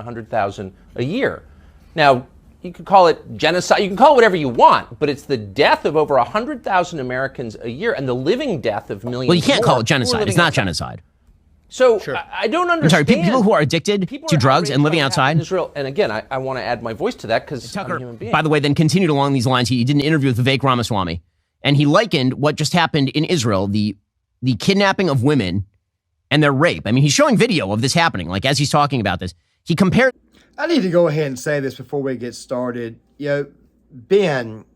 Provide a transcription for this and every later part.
100,000 a year. Now, you could call it genocide, you can call it whatever you want, but it's the death of over 100,000 Americans a year and the living death of millions more. Well, you can't call it genocide. It's not genocide. So sure. I don't understand. I'm sorry, people who are addicted to drugs and living outside. Israel, and again, I want to add my voice to that because I'm a human being. By the way, then continued along these lines. He did an interview with Vivek Ramaswamy, and he likened what just happened in Israel, the kidnapping of women and their rape. I mean, he's showing video of this happening, like as he's talking about this. He compared. I need to go ahead and say this before we get started. Ben,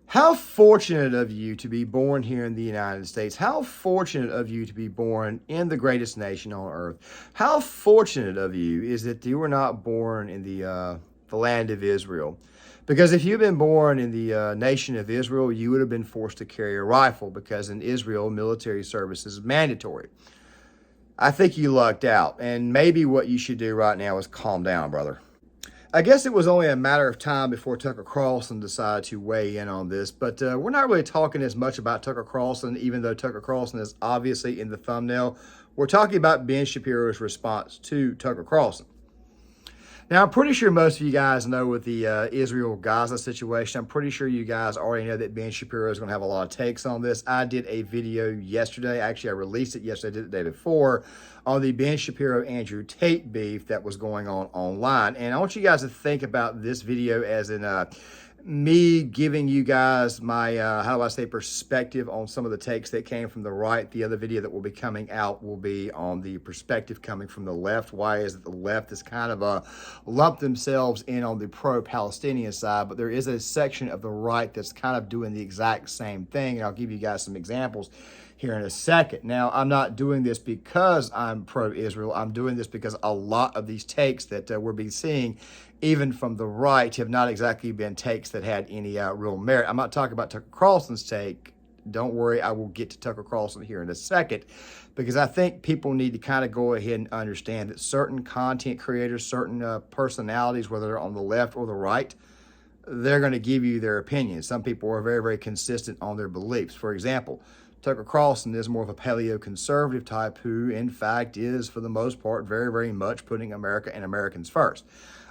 how fortunate of you to be born here in the United States. How fortunate of you to be born in the greatest nation on earth. How fortunate of you is that you were not born in the land of Israel. Because if you'd been born in the nation of Israel, you would have been forced to carry a rifle because in Israel, military service is mandatory. I think you lucked out, and maybe what you should do right now is calm down, brother. I guess it was only a matter of time before Tucker Carlson decided to weigh in on this, but we're not really talking as much about Tucker Carlson, even though Tucker Carlson is obviously in the thumbnail. We're talking about Ben Shapiro's response to Tucker Carlson. Now, I'm pretty sure most of you guys know with the Israel-Gaza situation, I'm pretty sure you guys already know that Ben Shapiro is going to have a lot of takes on this. I did a video yesterday. Actually, I released it yesterday, I did it the day before, on the Ben Shapiro-Andrew Tate beef that was going on online. And I want you guys to think about this video as in me giving you guys my, perspective on some of the takes that came from the right. The other video that will be coming out will be on the perspective coming from the left. Why is it the left is kind of lumped themselves in on the pro-Palestinian side, but there is a section of the right that's kind of doing the exact same thing, and I'll give you guys some examples here in a second. Now, I'm not doing this because I'm pro-Israel. I'm doing this because a lot of these takes that we're being seeing, even from the right, have not exactly been takes that had any real merit. I'm not talking about Tucker Carlson's take. Don't worry, I will get to Tucker Carlson here in a second, because I think people need to kind of go ahead and understand that certain content creators, certain personalities, whether they're on the left or the right, they're going to give you their opinions. Some people are very, very consistent on their beliefs. For example, Tucker Carlson is more of a paleo-conservative type who, in fact, is, for the most part, very, very much putting America and Americans first.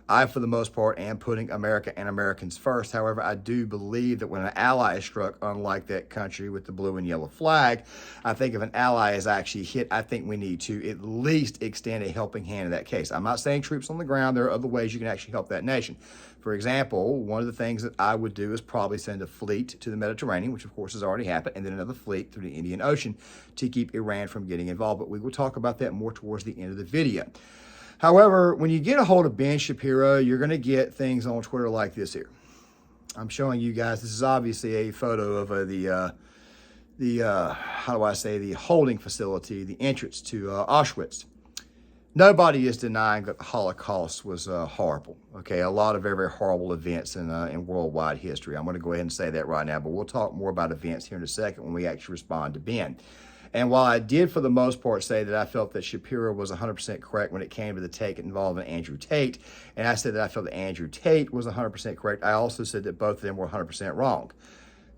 I, for the most part, am putting America and Americans first. However, I do believe that when an ally is struck, unlike that country with the blue and yellow flag, I think if an ally is actually hit, I think we need to at least extend a helping hand in that case. I'm not saying troops on the ground. There are other ways you can actually help that nation. For example, one of the things that I would do is probably send a fleet to the Mediterranean, which of course has already happened, and then another fleet through the Indian Ocean to keep Iran from getting involved. But we will talk about that more towards the end of the video. However, when you get a hold of Ben Shapiro, you're going to get things on Twitter like this here. I'm showing you guys, this is obviously a photo of the holding facility, the entrance to Auschwitz. Nobody is denying that the Holocaust was horrible. Okay, a lot of very, very horrible events in worldwide history. I'm going to go ahead and say that right now, but we'll talk more about events here in a second when we actually respond to Ben. And while I did, for the most part, say that I felt that Shapiro was 100% correct when it came to the take involving Andrew Tate, and I said that I felt that Andrew Tate was 100% correct, I also said that both of them were 100% wrong.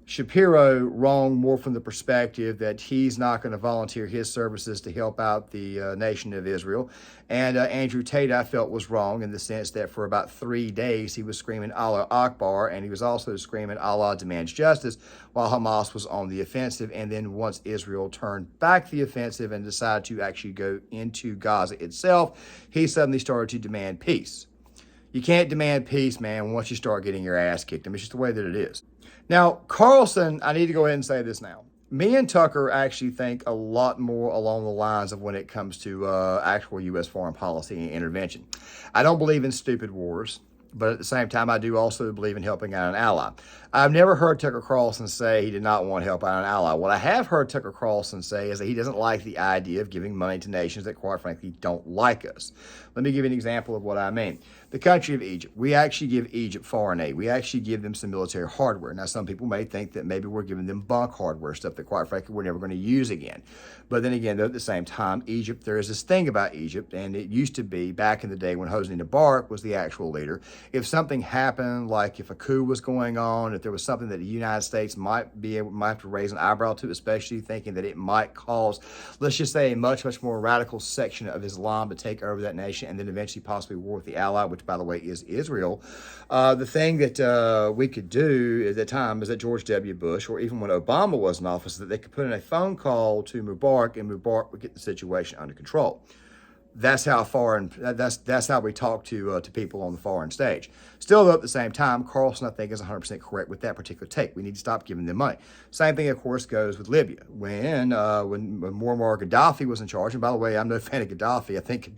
Shapiro wrong more from the perspective that he's not going to volunteer his services to help out the nation of Israel. And Andrew Tate, I felt, was wrong in the sense that for about 3 days he was screaming Allah Akbar, and he was also screaming Allah demands justice while Hamas was on the offensive. And then once Israel turned back the offensive and decided to actually go into Gaza itself, he suddenly started to demand peace. You can't demand peace, man, once you start getting your ass kicked. I mean, it's just the way that it is. Now, Carlson, I need to go ahead and say this now. Me and Tucker actually think a lot more along the lines of when it comes to actual U.S. foreign policy and intervention. I don't believe in stupid wars, but at the same time, I do also believe in helping out an ally. I've never heard Tucker Carlson say he did not want to help out an ally. What I have heard Tucker Carlson say is that he doesn't like the idea of giving money to nations that, quite frankly, don't like us. Let me give you an example of what I mean. the country of Egypt. We actually give Egypt foreign aid. We actually give them some military hardware. Now, some people may think that maybe we're giving them bunk hardware, stuff that, quite frankly, we're never going to use again. But then again, though, at the same time, Egypt, there is this thing about Egypt, and it used to be back in the day when Hosni Mubarak was the actual leader. If something happened, like if a coup was going on, if there was something that the United States might have to raise an eyebrow to, especially thinking that it might cause, let's just say, a much, much more radical section of Islam to take over that nation, and then eventually possibly war with the ally, which, by the way, is Israel. The thing that we could do at that time is that George W. Bush, or even when Obama was in office, that they could put in a phone call to Mubarak, and Mubarak would get the situation under control. That's how that's how we talk to people on the foreign stage. Still, though, at the same time, Carlson, I think, is 100% correct with that particular take. We need to stop giving them money. Same thing, of course, goes with Libya. When Muammar Gaddafi was in charge, and by the way, I'm no fan of Gaddafi. I think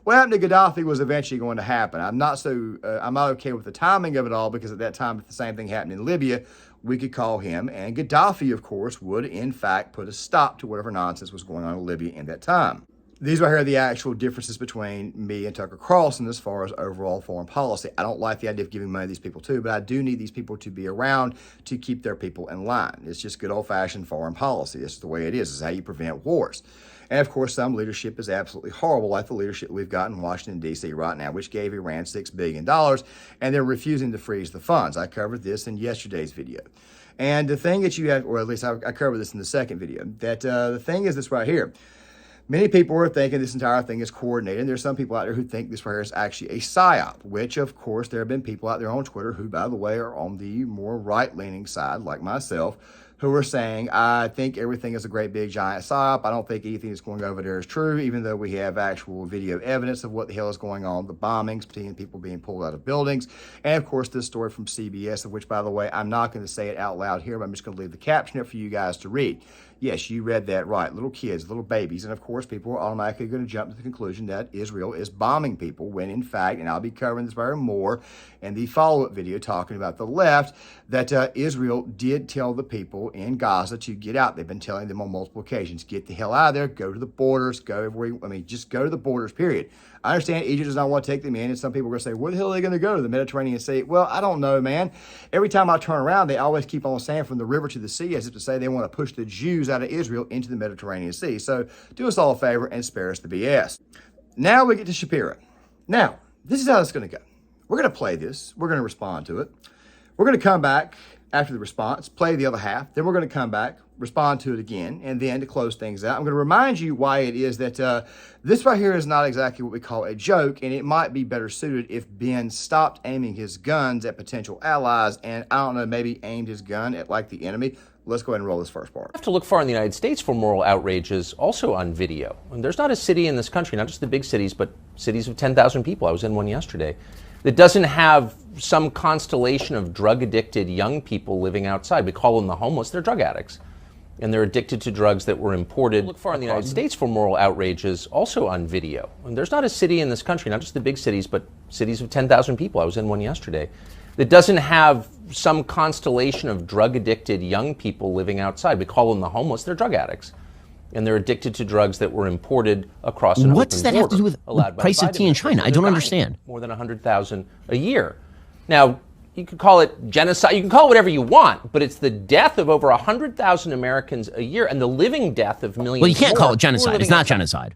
what happened to Gaddafi was eventually going to happen. I'm not okay with the timing of it all, because at that time, if the same thing happened in Libya, we could call him, and Gaddafi, of course, would in fact put a stop to whatever nonsense was going on in Libya in that time. These right here are the actual differences between me and Tucker Carlson as far as overall foreign policy. I don't like the idea of giving money to these people too, but I do need these people to be around to keep their people in line. It's just good old-fashioned foreign policy. It's the way it is. It's how you prevent wars. And of course, some leadership is absolutely horrible, like the leadership we've got in Washington, D.C. right now, which gave Iran $6 billion, and they're refusing to freeze the funds. I covered this in yesterday's video. And the thing that you have, or at least I covered this in the second video, that the thing is this right here. Many people are thinking this entire thing is coordinated, and there's some people out there who think this right here is actually a psyop, which, of course, there have been people out there on Twitter who, by the way, are on the more right-leaning side, like myself, who are saying, I think everything is a great big giant psyop. I don't think anything that's going over there is true, even though we have actual video evidence of what the hell is going on, the bombings, people being pulled out of buildings, and of course this story from CBS, of which, by the way, I'm not going to say it out loud here, but I'm just going to leave the caption up for you guys to read. Yes, you read that right. Little kids, little babies. And of course, people are automatically going to jump to the conclusion that Israel is bombing people when, in fact, and I'll be covering this very more in the follow-up video talking about the left, that Israel did tell the people in Gaza to get out. They've been telling them on multiple occasions, get the hell out of there, go to the borders, go everywhere. Just go to the borders, period. I understand Egypt does not want to take them in, and some people are going to say, where the hell are they going to go? To the Mediterranean Sea? Well, I don't know, man. Every time I turn around, they always keep on saying from the river to the sea, as if to say they want to push the Jews out of Israel into the Mediterranean Sea. So do us all a favor and spare us the BS. Now we get to Shapiro. Now, this is how it's going to go. We're going to play this. We're going to respond to it. We're going to come back after the response, play the other half. Then we're going to come back, respond to it again, and then to close things out, I'm going to remind you why it is that this right here is not exactly what we call a joke, and it might be better suited if Ben stopped aiming his guns at potential allies and, I don't know, maybe aimed his gun at, like, the enemy. Let's go ahead and roll this first part. You have to look far in the United States for moral outrages also on video. And there's not a city in this country, not just the big cities, but cities of 10,000 people. I was in one yesterday that doesn't have some constellation of drug-addicted young people living outside. We call them the homeless. They're drug addicts. And they're addicted to drugs that were imported. Look far in the United States for moral outrages also on video. And there's not a city in this country, not just the big cities, but cities of 10,000 people. I was in one yesterday that doesn't have some constellation of drug-addicted young people living outside. We call them the homeless. They're drug addicts. And they're addicted to drugs that were imported across an open border. What does that have to do with price of tea in China? I don't understand. More than 100,000 a year. Now, you could call it genocide. You can call it whatever you want, but it's the death of over 100,000 Americans a year and the living death of millions. Well, you can't call it genocide. It's not genocide.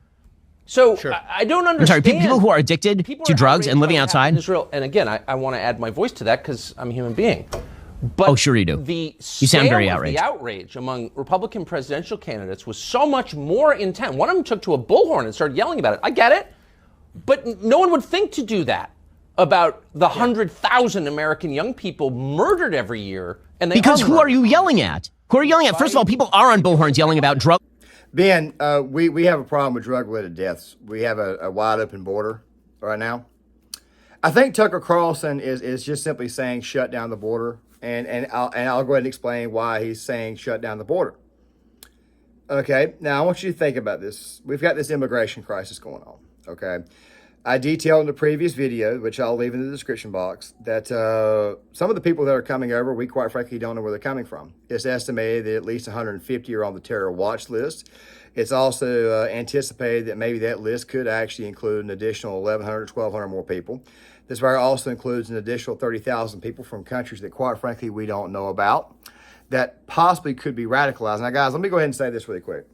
So sure. I don't understand. I'm sorry, people who are addicted to drugs and living outside? Israel, and again, I want to add my voice to that because I'm a human being. But oh, sure you do. You sound very outraged. The outrage among Republican presidential candidates was so much more intense. One of them took to a bullhorn and started yelling about it. I get it, but no one would think to do that about the 100,000 American young people murdered every year. And because who are you yelling at? Who are you yelling at? First of all, people are on bullhorns yelling about drugs. Ben, we have a problem with drug-related deaths. We have a wide open border right now. I think Tucker Carlson is just simply saying shut down the border, and I'll go ahead and explain why he's saying shut down the border. Okay, now I want you to think about this. We've got this immigration crisis going on, okay? I detailed in the previous video, which I'll leave in the description box, that some of the people that are coming over, we quite frankly don't know where they're coming from. It's estimated that at least 150 are on the terror watch list. It's also anticipated that maybe that list could actually include an additional 1,100, 1,200 more people. This fire also includes an additional 30,000 people from countries that quite frankly we don't know about that possibly could be radicalized. Now guys, let me go ahead and say this really quick.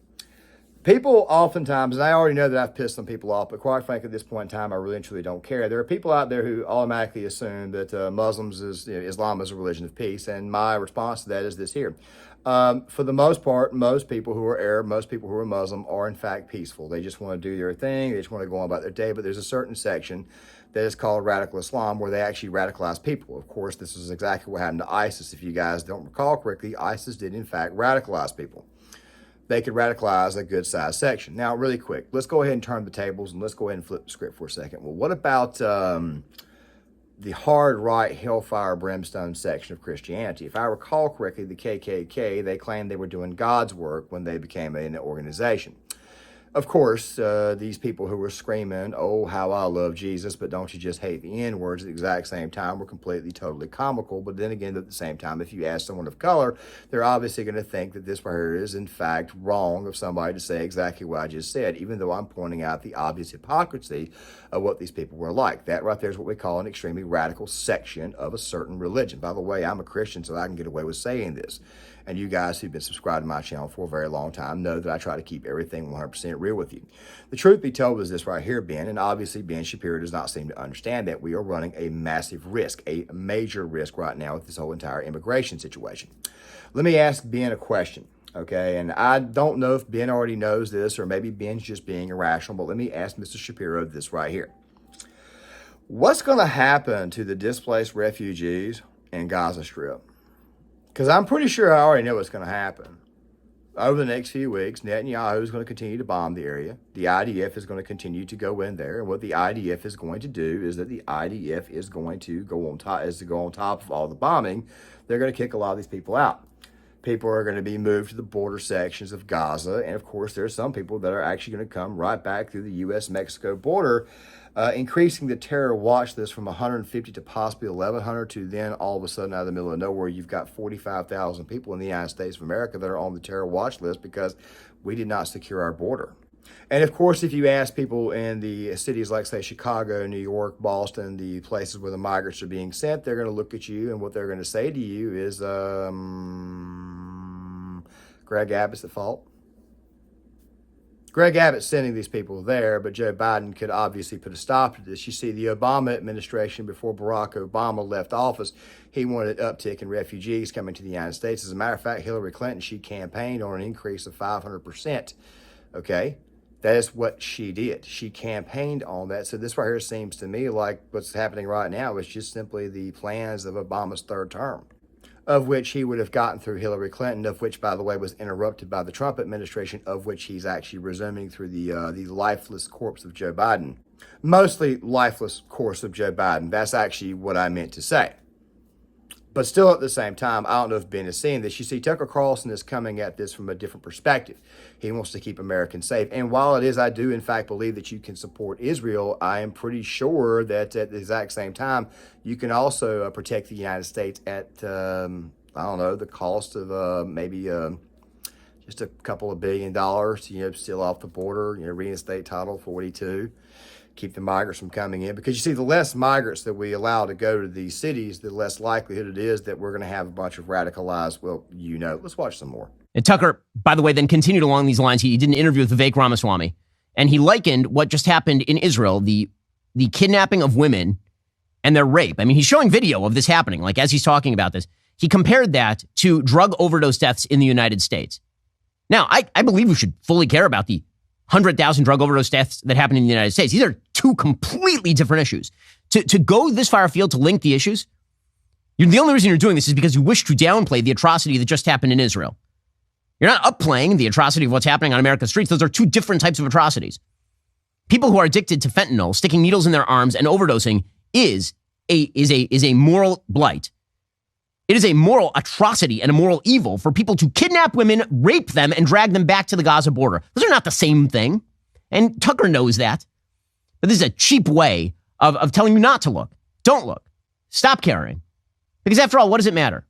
People oftentimes, and I already know that I've pissed some people off, but quite frankly, at this point in time, I really and truly don't care. There are people out there who automatically assume that Islam is a religion of peace, and my response to that is this here. For the most part, most people who are Arab, most people who are Muslim are in fact peaceful. They just want to do their thing. They just want to go on about their day, but there's a certain section that is called radical Islam where they actually radicalize people. Of course, this is exactly what happened to ISIS. If you guys don't recall correctly, ISIS did in fact radicalize people. They could radicalize a good-sized section. Now, really quick, let's go ahead and turn the tables and let's go ahead and flip the script for a second. Well, what about the hard right hellfire brimstone section of Christianity? If I recall correctly, the KKK, they claimed they were doing God's work when they became an organization. Of course, these people who were screaming, oh, how I love Jesus, but don't you just hate the N-words at the exact same time were completely, totally comical. But then again, at the same time, if you ask someone of color, they're obviously going to think that this right here is, in fact, wrong of somebody to say exactly what I just said, even though I'm pointing out the obvious hypocrisy of what these people were like. That right there is what we call an extremely radical section of a certain religion. By the way, I'm a Christian, so I can get away with saying this. And you guys who've been subscribed to my channel for a very long time know that I try to keep everything 100% real with you. The truth be told is this right here, Ben, and obviously Ben Shapiro does not seem to understand that we are running a massive risk, a major risk right now with this whole entire immigration situation. Let me ask Ben a question, okay? And I don't know if Ben already knows this or maybe Ben's just being irrational, but let me ask Mr. Shapiro this right here. What's going to happen to the displaced refugees in Gaza Strip? Because I'm pretty sure I already know what's going to happen. Over the next few weeks, Netanyahu is going to continue to bomb the area. The IDF is going to continue to go in there. And what the IDF is going to do is that the IDF is going to go on top of all the bombing. They're going to kick a lot of these people out. People are going to be moved to the border sections of Gaza. And of course, there's some people that are actually going to come right back through the U.S.-Mexico border, increasing the terror watch list from 150 to possibly 1,100 to then all of a sudden out of the middle of nowhere, you've got 45,000 people in the United States of America that are on the terror watch list because we did not secure our border. And of course, if you ask people in the cities like, say, Chicago, New York, Boston, the places where the migrants are being sent, they're going to look at you and what they're going to say to you is, Greg Abbott's at fault. Greg Abbott's sending these people there, but Joe Biden could obviously put a stop to this. You see, the Obama administration, before Barack Obama left office, he wanted an uptick in refugees coming to the United States. As a matter of fact, Hillary Clinton, she campaigned on an increase of 500%. Okay? That is what she did. She campaigned on that. So this right here seems to me like what's happening right now is just simply the plans of Obama's third term, of which he would have gotten through Hillary Clinton, of which, by the way, was interrupted by the Trump administration, of which he's actually resuming through the lifeless corpse of Joe Biden. Mostly lifeless corpse of Joe Biden. That's actually what I meant to say. But still, at the same time, I don't know if Ben is seeing this. You see, Tucker Carlson is coming at this from a different perspective. He wants to keep Americans safe. And while it is, I do, in fact, believe that you can support Israel, I am pretty sure that at the exact same time, you can also protect the United States at, I don't know, the cost of maybe just a couple of $1 billion, still off the border, reinstate Title 42. Keep the migrants from coming in. Because you see, the less migrants that we allow to go to these cities, the less likelihood it is that we're going to have a bunch of radicalized, let's watch some more. And Tucker, by the way, then continued along these lines. He did an interview with Vivek Ramaswamy, and he likened what just happened in Israel, the kidnapping of women and their rape. I mean, he's showing video of this happening, like as he's talking about this. He compared that to drug overdose deaths in the United States. Now, I believe we should fully care about the 100,000 drug overdose deaths that happen in the United States. These are two completely different issues. To go this far afield to link the issues, the only reason you're doing this is because you wish to downplay the atrocity that just happened in Israel. You're not upplaying the atrocity of what's happening on America's streets. Those are two different types of atrocities. People who are addicted to fentanyl, sticking needles in their arms and overdosing is a moral blight. It is a moral atrocity and a moral evil for people to kidnap women, rape them, and drag them back to the Gaza border. Those are not the same thing. And Tucker knows that. But this is a cheap way of telling you not to look. Don't look. Stop caring. Because after all, what does it matter?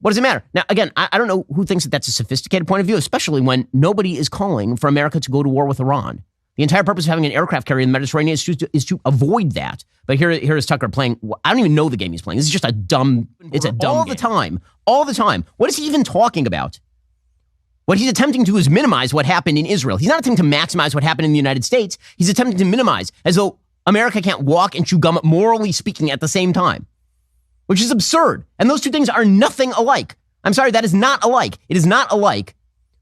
What does it matter? Now, again, I don't know who thinks that that's a sophisticated point of view, especially when nobody is calling for America to go to war with Iran. The entire purpose of having an aircraft carrier in the Mediterranean is to avoid that. But here is Tucker playing. I don't even know the game he's playing. This is just a dumb. It's a dumb game. All the time. What is he even talking about? What he's attempting to do is minimize what happened in Israel. He's not attempting to maximize what happened in the United States. He's attempting to minimize, as though America can't walk and chew gum, morally speaking, at the same time, which is absurd. And those two things are nothing alike. I'm sorry, that is not alike. It is not alike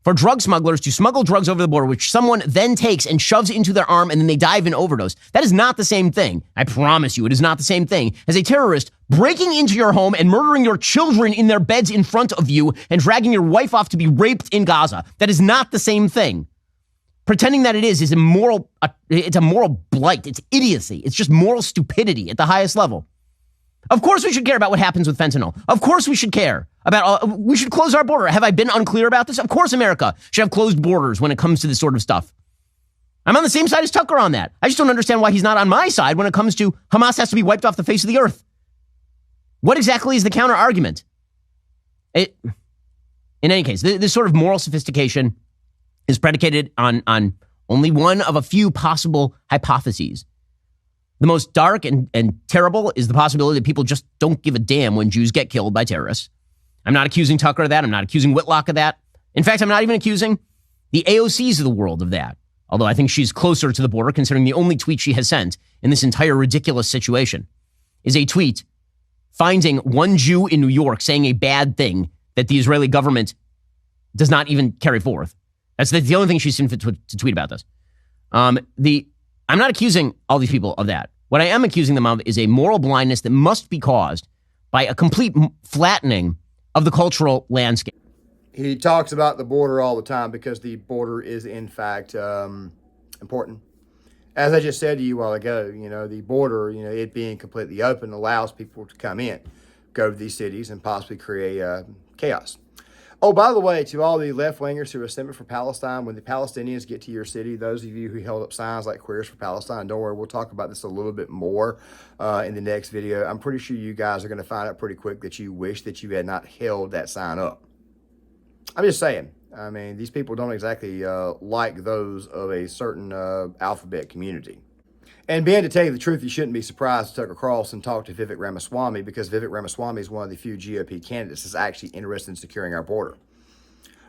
for drug smugglers to smuggle drugs over the border, which someone then takes and shoves into their arm and then they die of an overdose. That is not the same thing. I promise you, it is not the same thing as a terrorist breaking into your home and murdering your children in their beds in front of you and dragging your wife off to be raped in Gaza. That is not the same thing. Pretending that it is immoral. It's a moral blight. It's idiocy. It's just moral stupidity at the highest level. Of course we should care about what happens with fentanyl. Of course we should care about, we should close our border. Have I been unclear about this? Of course America should have closed borders when it comes to this sort of stuff. I'm on the same side as Tucker on that. I just don't understand why he's not on my side when it comes to Hamas has to be wiped off the face of the earth. What exactly is the counter argument? In any case, this sort of moral sophistication is predicated on only one of a few possible hypotheses. The most dark and terrible is the possibility that people just don't give a damn when Jews get killed by terrorists. I'm not accusing Tucker of that. I'm not accusing Whitlock of that. In fact, I'm not even accusing the AOCs of the world of that. Although I think she's closer to the border, considering the only tweet she has sent in this entire ridiculous situation is a tweet finding one Jew in New York saying a bad thing that the Israeli government does not even carry forth. That's the only thing she's seen fit to tweet about this. I'm not accusing all these people of that. What I am accusing them of is a moral blindness that must be caused by a complete flattening of the cultural landscape. He talks about the border all the time because the border is, in fact, important. As I just said to you a while ago, the border, it being completely open allows people to come in, go to these cities, and possibly create chaos. Oh, by the way, to all the left-wingers who are sent for Palestine, when the Palestinians get to your city, those of you who held up signs like Queers for Palestine, don't worry, we'll talk about this a little bit more in the next video. I'm pretty sure you guys are going to find out pretty quick that you wish that you had not held that sign up. I'm just saying. I mean, these people don't exactly like those of a certain alphabet community. And Ben, to tell you the truth, you shouldn't be surprised Tucker Carlson talked to Vivek Ramaswamy, because Vivek Ramaswamy is one of the few GOP candidates that's actually interested in securing our border.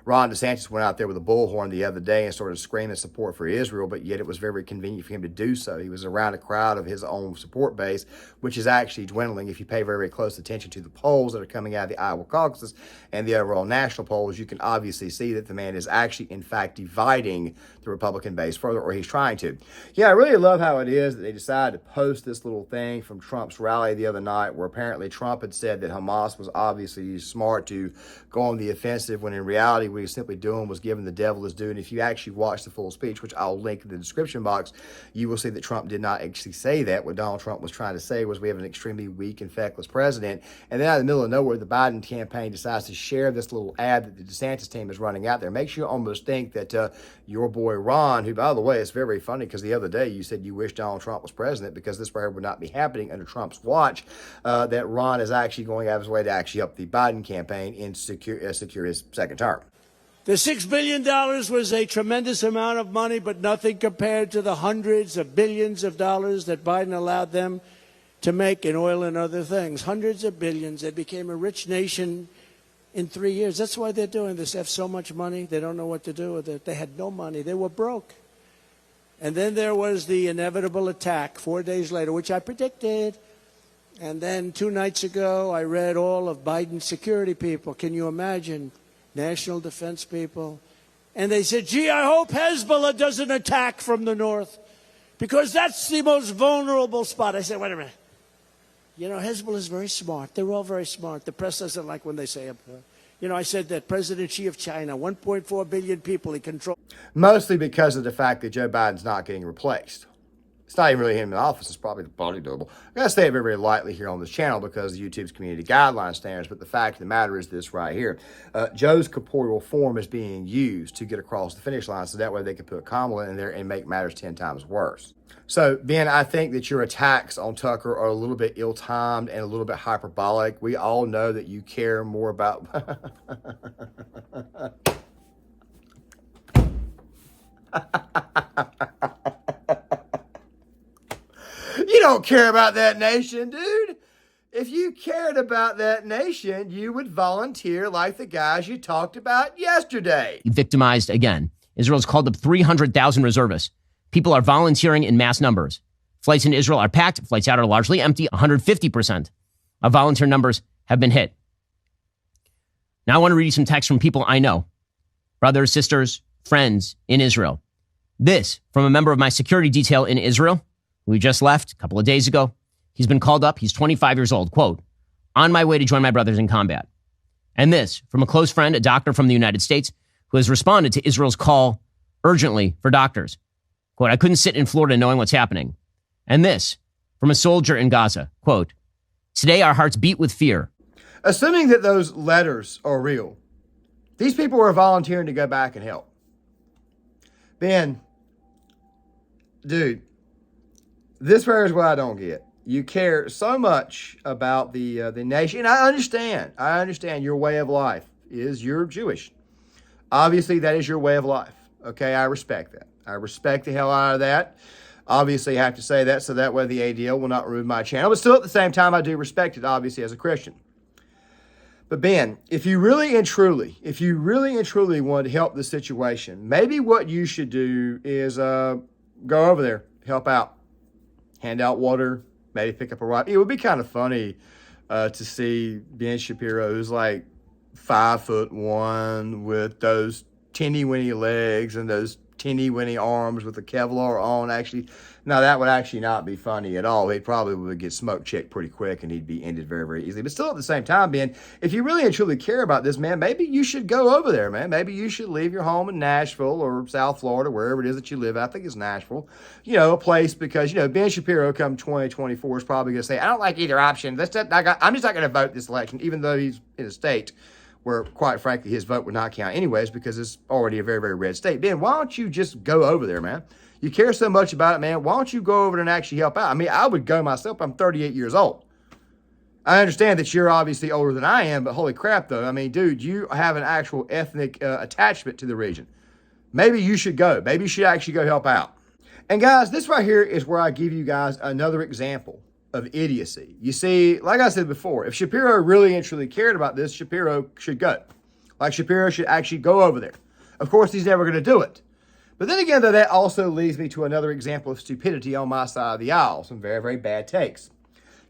Ron DeSantis went out there with a bullhorn the other day and started screaming support for Israel, but yet it was very convenient for him to do so. He was around a crowd of his own support base, which is actually dwindling. If you pay very, very close attention to the polls that are coming out of the Iowa caucuses and the overall national polls, you can obviously see that the man is actually, in fact, dividing the Republican base further, or he's trying to. Yeah, I really love how it is that they decided to post this little thing from Trump's rally the other night, where apparently Trump had said that Hamas was obviously smart to go on the offensive, when in reality what he was simply doing was giving the devil his due. And if you actually watch the full speech, which I'll link in the description box, you will see that Trump did not actually say that. What Donald Trump was trying to say was we have an extremely weak and feckless president. And then out of the middle of nowhere, the Biden campaign decides to share this little ad that the DeSantis team is running out there. Makes you almost think that your boy Ron, who, by the way, is very funny because the other day you said you wish Donald Trump was president because this right here would not be happening under Trump's watch, that Ron is actually going out of his way to actually help the Biden campaign and secure his second term. The $6 billion was a tremendous amount of money, but nothing compared to the hundreds of billions of dollars that Biden allowed them to make in oil and other things. Hundreds of billions. They became a rich nation in 3 years. That's why they're doing this. They have so much money, they don't know what to do with it. They had no money. They were broke. And then there was the inevitable attack 4 days later, which I predicted. And then 2 nights ago, I read all of Biden's security people. Can you imagine? National defense people. And they said, gee, I hope Hezbollah doesn't attack from the north, because that's the most vulnerable spot. I said, wait a minute. Hezbollah is very smart. They're all very smart. The press doesn't like when they say it. I said that President Xi of China, 1.4 billion people he controls. Mostly because of the fact that Joe Biden's not getting replaced. It's not even really him in the office. It's probably the body double. I gotta say it very, very lightly here on this channel because of YouTube's community guideline standards. But the fact of the matter is this right here: Joe's corporeal form is being used to get across the finish line, so that way they can put Kamala in there and make matters 10 times worse. So, Ben, I think that your attacks on Tucker are a little bit ill-timed and a little bit hyperbolic. We all know that you care more about. You don't care about that nation, dude. If you cared about that nation, you would volunteer like the guys you talked about yesterday. Victimized again. Israel's called up 300,000 reservists. People are volunteering in mass numbers. Flights into Israel are packed. Flights out are largely empty. 150% of volunteer numbers have been hit. Now I want to read you some texts from people I know. Brothers, sisters, friends in Israel. This from a member of my security detail in Israel. We just left a couple of days ago. He's been called up. He's 25 years old. Quote, on my way to join my brothers in combat. And this from a close friend, a doctor from the United States, who has responded to Israel's call urgently for doctors. Quote, I couldn't sit in Florida knowing what's happening. And this from a soldier in Gaza. Quote, today our hearts beat with fear. Assuming that those letters are real, these people are volunteering to go back and help. Ben, dude, this right is what I don't get. You care so much about the nation. And I understand your way of life is you're Jewish. Obviously, that is your way of life. Okay, I respect that. I respect the hell out of that. Obviously, I have to say that so that way the ADL will not ruin my channel. But still, at the same time, I do respect it, obviously, as a Christian. But Ben, if you really and truly want to help the situation, maybe what you should do is go over there, help out. Hand out water, maybe pick up a rock. It would be kind of funny to see Ben Shapiro, who's like 5'1", with those teeny-weeny legs and those teeny-weeny arms with the Kevlar on. Actually, no, that would actually not be funny at all. He probably would get smoke checked pretty quick and he'd be ended very, very easily. But still, at the same time, Ben, if you really and truly care about this, man, maybe you should go over there, man. Maybe you should leave your home in Nashville or South Florida, wherever it is that you live. I think it's Nashville. You know, a place because, you know, Ben Shapiro come 2024 is probably going to say, I don't like either option. I'm just not going to vote this election, even though he's in a state where, quite frankly, his vote would not count anyways because it's already a very, very red state. Ben, why don't you just go over there, man? You care so much about it, man. Why don't you go over there and actually help out? I mean, I would go myself. I'm 38 years old. I understand that you're obviously older than I am, but holy crap, though. I mean, dude, you have an actual ethnic attachment to the region. Maybe you should go. Maybe you should actually go help out. And guys, this right here is where I give you guys another example of idiocy. You see, like I said before, if Shapiro really and truly cared about this, Shapiro should go. Like Shapiro should actually go over there. Of course, he's never going to do it. But then again, though, that also leads me to another example of stupidity on my side of the aisle. Some very, very bad takes.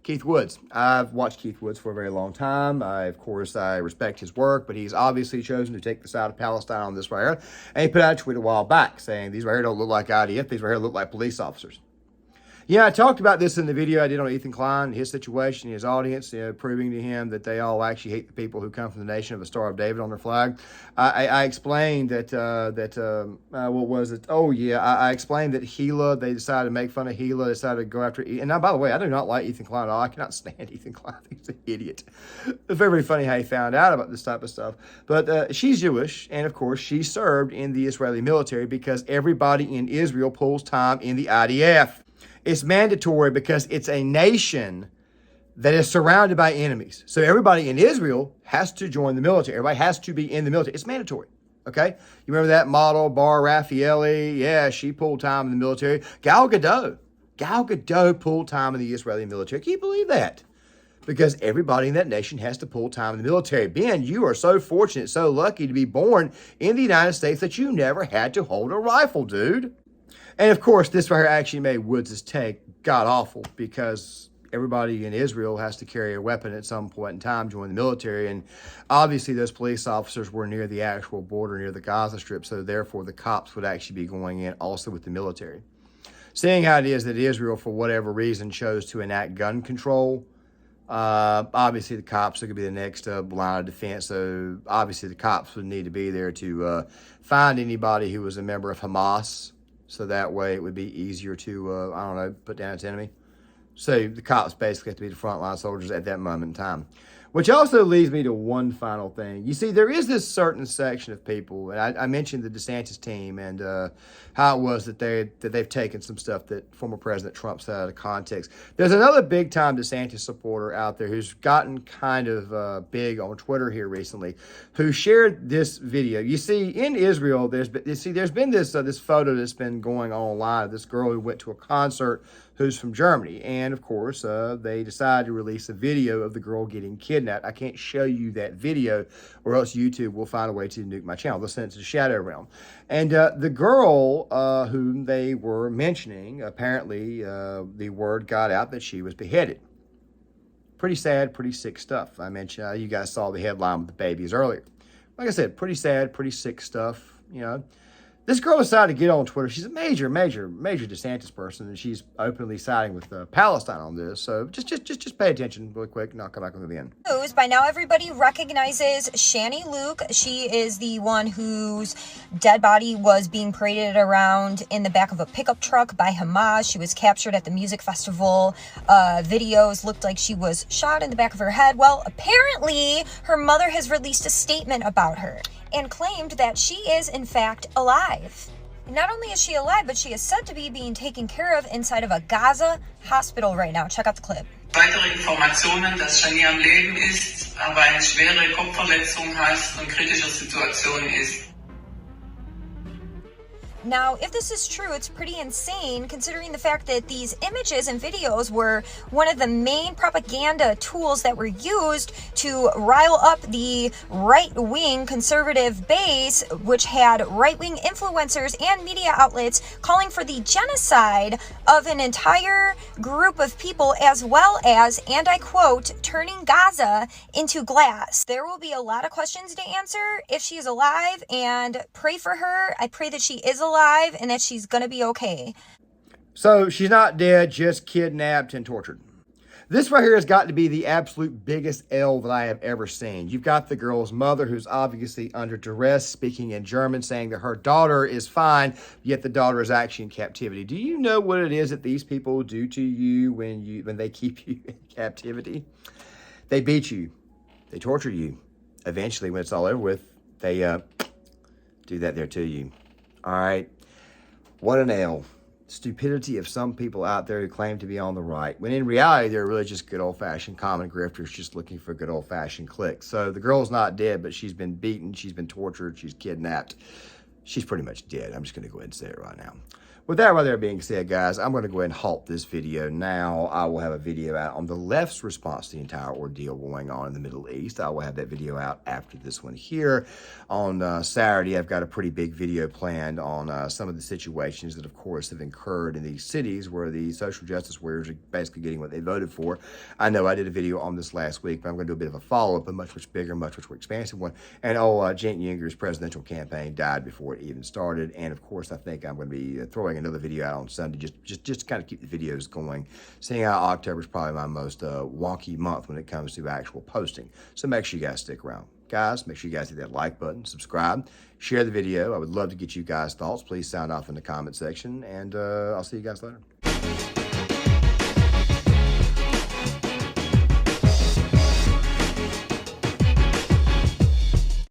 Keith Woods. I've watched Keith Woods for a very long time. Of course, I respect his work, but he's obviously chosen to take the side of Palestine on this right here. And he put out a tweet a while back saying, these right here don't look like IDF, these right here look like police officers. Yeah, I talked about this in the video I did on Ethan Klein, his situation, his audience, proving to him that they all actually hate the people who come from the nation of the Star of David on their flag. I explained that, what was it? Oh, yeah, I explained that Gila, they decided to make fun of Gila, decided to go after, and now, by the way, I do not like Ethan Klein at all. I cannot stand Ethan Klein. I think he's an idiot. It's very, very funny how he found out about this type of stuff. But she's Jewish, and of course, she served in the Israeli military because everybody in Israel pulls time in the IDF. It's mandatory because it's a nation that is surrounded by enemies. So everybody in Israel has to join the military. Everybody has to be in the military. It's mandatory, okay? You remember that model, Bar Raffaelli? Yeah, she pulled time in the military. Gal Gadot pulled time in the Israeli military. Can you believe that? Because everybody in that nation has to pull time in the military. Ben, you are so fortunate, so lucky to be born in the United States that you never had to hold a rifle, dude. And of course, this right here actually made Woods' take god-awful because everybody in Israel has to carry a weapon at some point in time, join the military. And obviously, those police officers were near the actual border, near the Gaza Strip. So therefore, the cops would actually be going in also with the military. Seeing how it is that Israel, for whatever reason, chose to enact gun control, obviously the cops are going to be the next line of defense. So obviously the cops would need to be there to find anybody who was a member of Hamas so that way it would be easier to, I don't know, put down its enemy. So the cops basically have to be the frontline soldiers at that moment in time. Which also leads me to one final thing. You see, there is this certain section of people, and I mentioned the DeSantis team and how it was that they've taken some stuff that former President Trump said out of context. There's another big-time DeSantis supporter out there who's gotten kind of big on Twitter here recently, who shared this video. You see, in Israel, there's been this photo that's been going on online of this girl who went to a concert who's from Germany. And, of course, they decided to release a video of the girl getting kidnapped. I can't show you that video or else YouTube will find a way to nuke my channel. They'll send it to the Shadow Realm. And the girl whom they were mentioning, apparently the word got out that she was beheaded. Pretty sad, pretty sick stuff. I mentioned, you guys saw the headline with the babies earlier. Like I said, pretty sad, pretty sick stuff, you know. This girl decided to get on Twitter. She's a major DeSantis person, and she's openly siding with Palestine on this. So just pay attention really quick, and I'll come back with the end. By now, everybody recognizes Shani Luke. She is the one whose dead body was being paraded around in the back of a pickup truck by Hamas. She was captured at the music festival. Videos looked like she was shot in the back of her head. Well, apparently, her mother has released a statement about her and claimed that she is, in fact, alive. Not only is she alive, but she is said to be being taken care of inside of a Gaza hospital right now. Check out the clip. Weitere Informationen, dass Shani am Leben ist, aber eine schwere Kopfverletzung hat und kritische Situation ist. Now, if this is true, it's pretty insane considering the fact that these images and videos were one of the main propaganda tools that were used to rile up the right-wing conservative base, which had right-wing influencers and media outlets calling for the genocide of an entire group of people, as well as, and I quote, turning Gaza into glass. There will be a lot of questions to answer if she is alive, and pray for her. I pray that she is alive and that she's gonna be okay. So she's not dead, just kidnapped and tortured. This right here has got to be the absolute biggest L that I have ever seen. You've got the girl's mother, who's obviously under duress, speaking in German, saying that her daughter is fine, yet the daughter is actually in captivity. Do you know what it is that these people do to you when they keep you in captivity? They beat you. They torture you. Eventually, when it's all over with, they do that there to you. All right. What an L. Stupidity of some people out there who claim to be on the right, when in reality, they're really just good old-fashioned common grifters just looking for good old-fashioned clicks. So the girl's not dead, but she's been beaten, she's been tortured, she's kidnapped. She's pretty much dead. I'm just going to go ahead and say it right now. With that right there being said, guys, I'm going to go ahead and halt this video now. I will have a video out on the left's response to the entire ordeal going on in the Middle East. I will have that video out after this one here. On Saturday, I've got a pretty big video planned on some of the situations that, of course, have occurred in these cities where the social justice warriors are basically getting what they voted for. I know I did a video on this last week, but I'm going to do a bit of a follow-up, a much bigger, much more expansive one. And Cenk Uyghur's presidential campaign died before it even started. And, of course, I think I'm going to be throwing another video out on Sunday just to kind of keep the videos going, seeing how October is probably my most wonky month when it comes to actual posting. So make sure you guys stick around. Guys, make sure you guys hit that like button, subscribe, share the video. I would love to get you guys' thoughts. Please sound off in the comment section, and I'll see you guys later.